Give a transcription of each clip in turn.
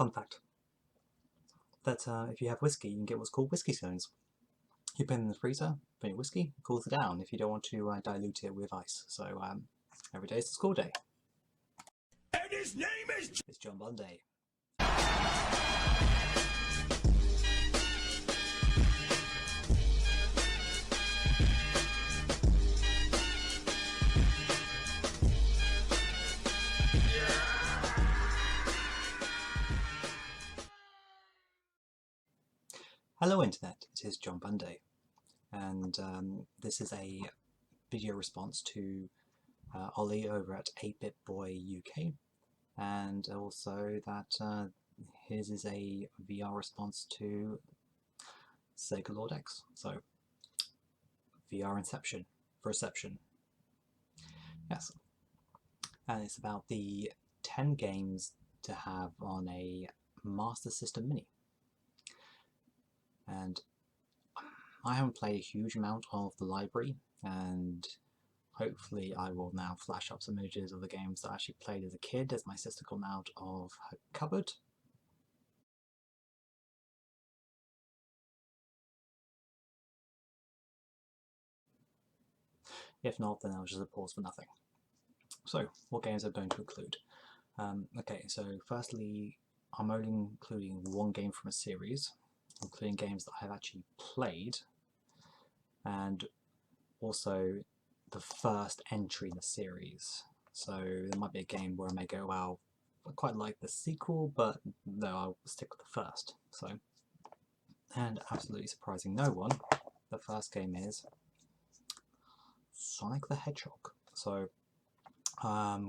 Fun fact that if you have whiskey, you can get what's called whiskey stones. You put them in the freezer, put your whiskey, it cools it down if you don't want to dilute it with ice. So every day is the school day. And his name is... It's John Monday. Hello Internet, it is John Monday, and this is a video response to Ollie over at 8BitBoyUK, and also that his is a VR response to Sega Lord X, so VR Inception, for reception. Yes, and it's about the 10 games to have on a Master System Mini. And I haven't played a huge amount of the library, and hopefully I will now flash up some images of the games that I actually played as a kid as my sister got them out of her cupboard. If not, then I'll just pause for nothing. So, what games are going to include? Okay, so firstly, I'm only including one game from a series, including games that I've actually played, and also the first entry in the series. So there might be a game where I may go, well, I quite like the sequel, but no, I'll stick with the first. So, and absolutely surprising no one, the first game is Sonic the Hedgehog. So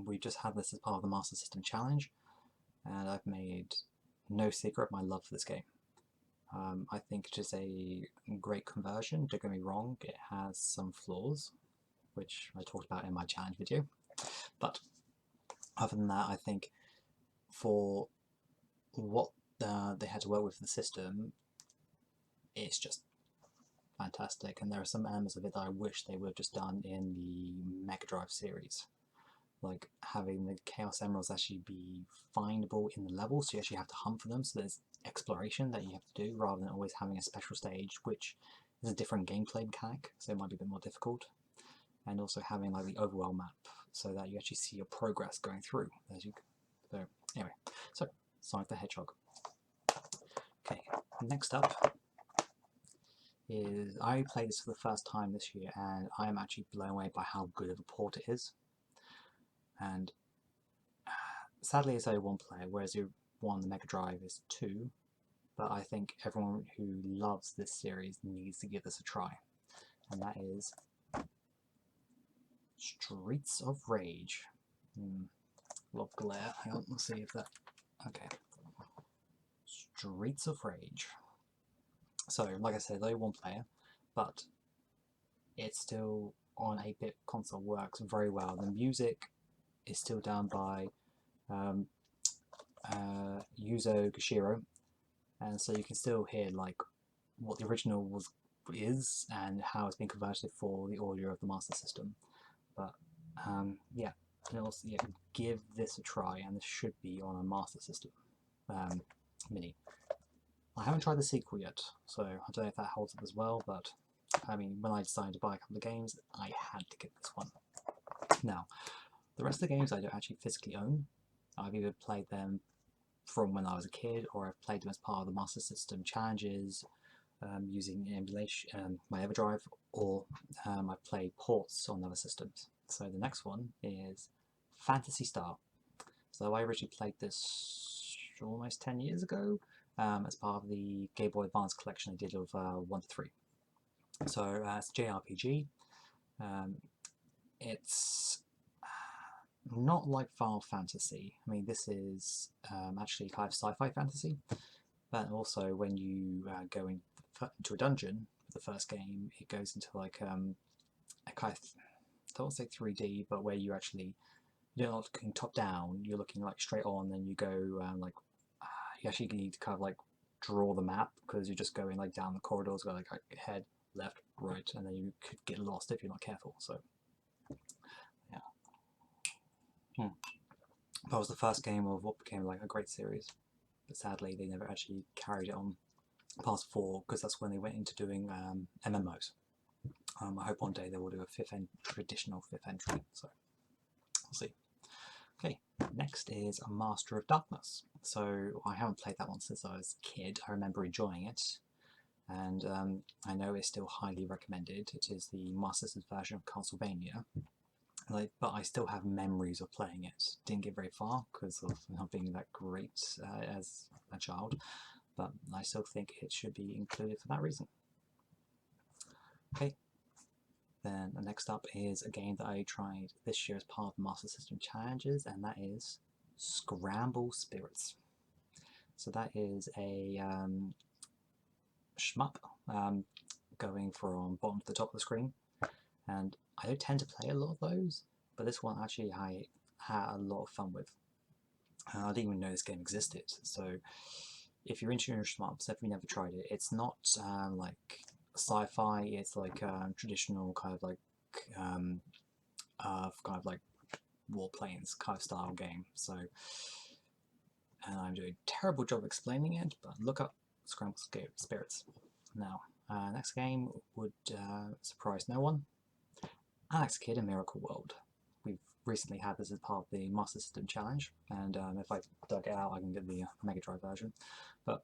we just had this as part of the Master System Challenge, and I've made no secret of my love for this game. I think it is a great conversion, don't get me wrong, it has some flaws, which I talked about in my challenge video, but other than that, I think for what they had to work with the system, it's just fantastic, and there are some elements of it that I wish they would have just done in the Mega Drive series, like having the Chaos Emeralds actually be findable in the level, so you actually have to hunt for them, so there's exploration that you have to do rather than always having a special stage, which is a different gameplay mechanic, so it might be a bit more difficult. And also having like the overworld map, so that you actually see your progress going through as you go. So anyway, so Sonic the Hedgehog. Okay, next up is, I played this for the first time this year, and I am actually blown away by how good of a port it is. And sadly it's only one player, whereas the one on the Mega Drive is 2. But I think everyone who loves this series needs to give this a try, and that is Streets of Rage. A lot of glare. Hang on, let's see if that... Okay. Streets of Rage. So, like I said, only one player, but it's still on a 8-bit console, works very well. The music is still done by Yuzo Koshiro, and so you can still hear like what the original is and how it's been converted for the audio of the Master System. But yeah, and also yeah, give this a try, and this should be on a Master System Mini. I haven't tried the sequel yet, so I don't know if that holds up as well, but I mean, when I decided to buy a couple of games, I had to get this one. Now, the rest of the games I don't actually physically own. I've either played them from when I was a kid, or I've played them as part of the Master System challenges using emulation, my Everdrive, or I've played ports on other systems. So the next one is Phantasy Star. So I originally played this almost 10 years ago as part of the Game Boy Advance collection I did of 1 to 3. So it's a JRPG. It's not like Final Fantasy. I mean, this is actually kind of sci-fi fantasy, but also when you go into a dungeon with the first game, it goes into like a kind of, I don't want to say 3D, but where you actually, you're not looking top down, you're looking like straight on, and you go like, you actually need to kind of like draw the map, because you're just going like down the corridors, go like head, left, right, and then you could get lost if you're not careful. So yeah. That was the first game of what became like a great series. but sadly they never actually carried it on past 4 because that's when they went into doing MMOs. I hope one day they will do a traditional 5th entry, so we'll see. Okay, next is a Master of Darkness. So I haven't played that one since I was a kid. I remember enjoying it, and I know it's still highly recommended. It is the Master System version of Castlevania, but I still have memories of playing it. Didn't get very far because of not being that great as a child, but I still think it should be included for that reason. Okay, then the next up is a game that I tried this year as part of the Master System Challenges, and that is Scramble Spirits. So that is a shmup going from bottom to the top of the screen, and I don't tend to play a lot of those, but this one actually I had a lot of fun with. I didn't even know this game existed, so if you're into your shmups, if you never tried it, it's not like sci-fi, it's like traditional kind of like warplanes kind of style game. So, and I'm doing a terrible job explaining it, but look up Scramble Spirits. Now, next game would surprise no one. Alex Kidd in Miracle World. We've recently had this as part of the Master System Challenge, and if I dug it out, I can get the Mega Drive version. But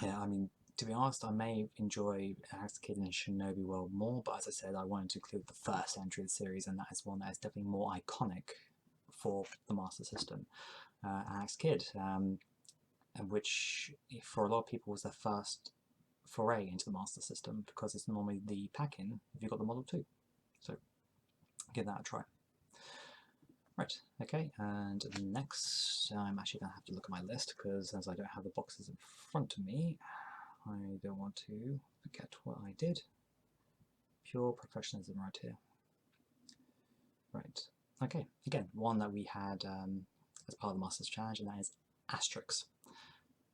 yeah, I mean, to be honest, I may enjoy Alex Kidd in Shinobi World more, but as I said, I wanted to include the first entry of the series, and that is one that is definitely more iconic for the Master System. Alex Kidd, which for a lot of people was their first foray into the Master System, because it's normally the pack-in if you've got the Model 2. So give that a try. Right, okay, and next I'm actually going to have to look at my list, because as I don't have the boxes in front of me, I don't want to forget what I did. Pure professionalism right here. Right, okay, again, one that we had as part of the Masters Challenge, and that is Asterix.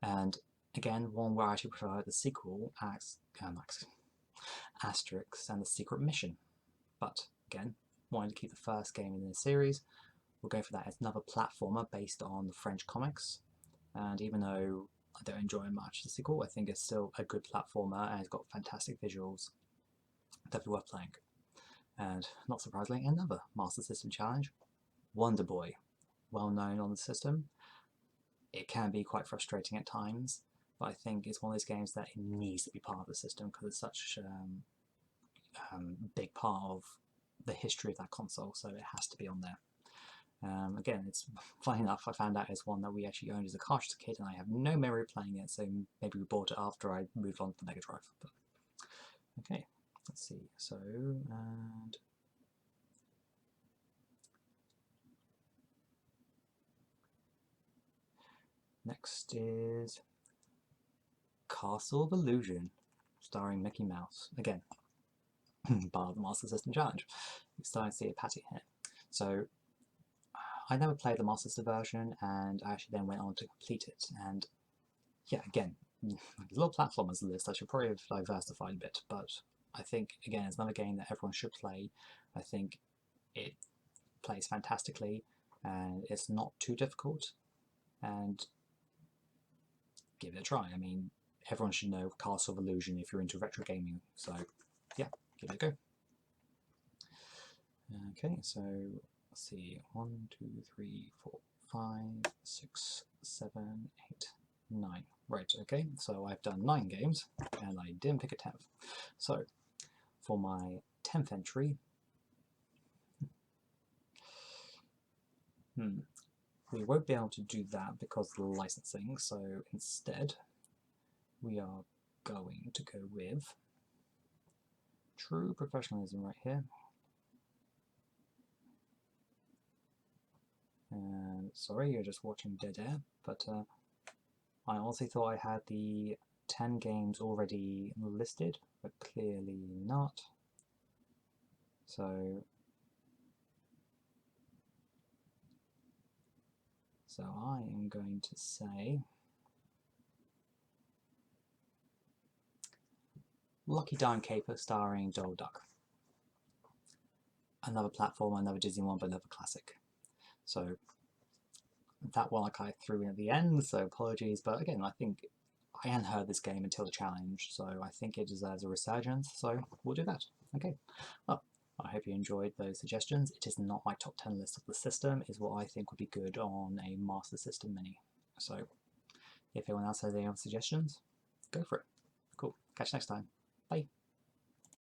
And again, one where I actually prefer the sequel, Asterix and the Secret Mission. But again, wanting to keep the first game in the series, we'll go for that as another platformer based on the French comics. And even though I don't enjoy much the sequel, I think it's still a good platformer and it's got fantastic visuals. Definitely worth playing. And not surprisingly, another Master System Challenge, Wonder Boy. Well known on the system. It can be quite frustrating at times, but I think it's one of those games that it needs to be part of the system because it's such a big part of the history of that console, so it has to be on there. Again, it's funny enough, I found out it's one that we actually owned as a cartridge as a kid, and I have no memory of playing it, so maybe we bought it after I moved on to the Mega Drive. But okay, let's see. So, and next is Castle of Illusion, starring Mickey Mouse. Again, part of the Master System Challenge. You're starting to see a pattern here. So, I never played the Master System version, and I actually then went on to complete it. And yeah, again, there's a lot of platformers on the list. I should probably have diversified a bit, but I think, again, it's another game that everyone should play. I think it plays fantastically, and it's not too difficult, and give it a try. I mean, everyone should know Castle of Illusion if you're into retro gaming, so yeah, give it a go. Okay, so let's see, 1, 2, 3, 4, 5, 6, 7, 8, 9. Right, okay, so I've done 9 games, and I didn't pick a 10th. So, for my 10th entry, we won't be able to do that because of the licensing, so instead, we are going to go with true professionalism right here. And sorry, you're just watching dead air, but I honestly thought I had the 10 games already listed, but clearly not. So I am going to say Lucky Dime Caper starring Donald Duck. Another platform, another Disney one, but another classic. So that one I threw in at the end, so apologies. But again, I think I hadn't heard this game until the challenge, so I think it deserves a resurgence, so we'll do that. Okay, well, I hope you enjoyed those suggestions. It is not my top 10 list of the system, it is what I think would be good on a Master System Mini. So if anyone else has any other suggestions, go for it. Cool, catch you next time. Bye.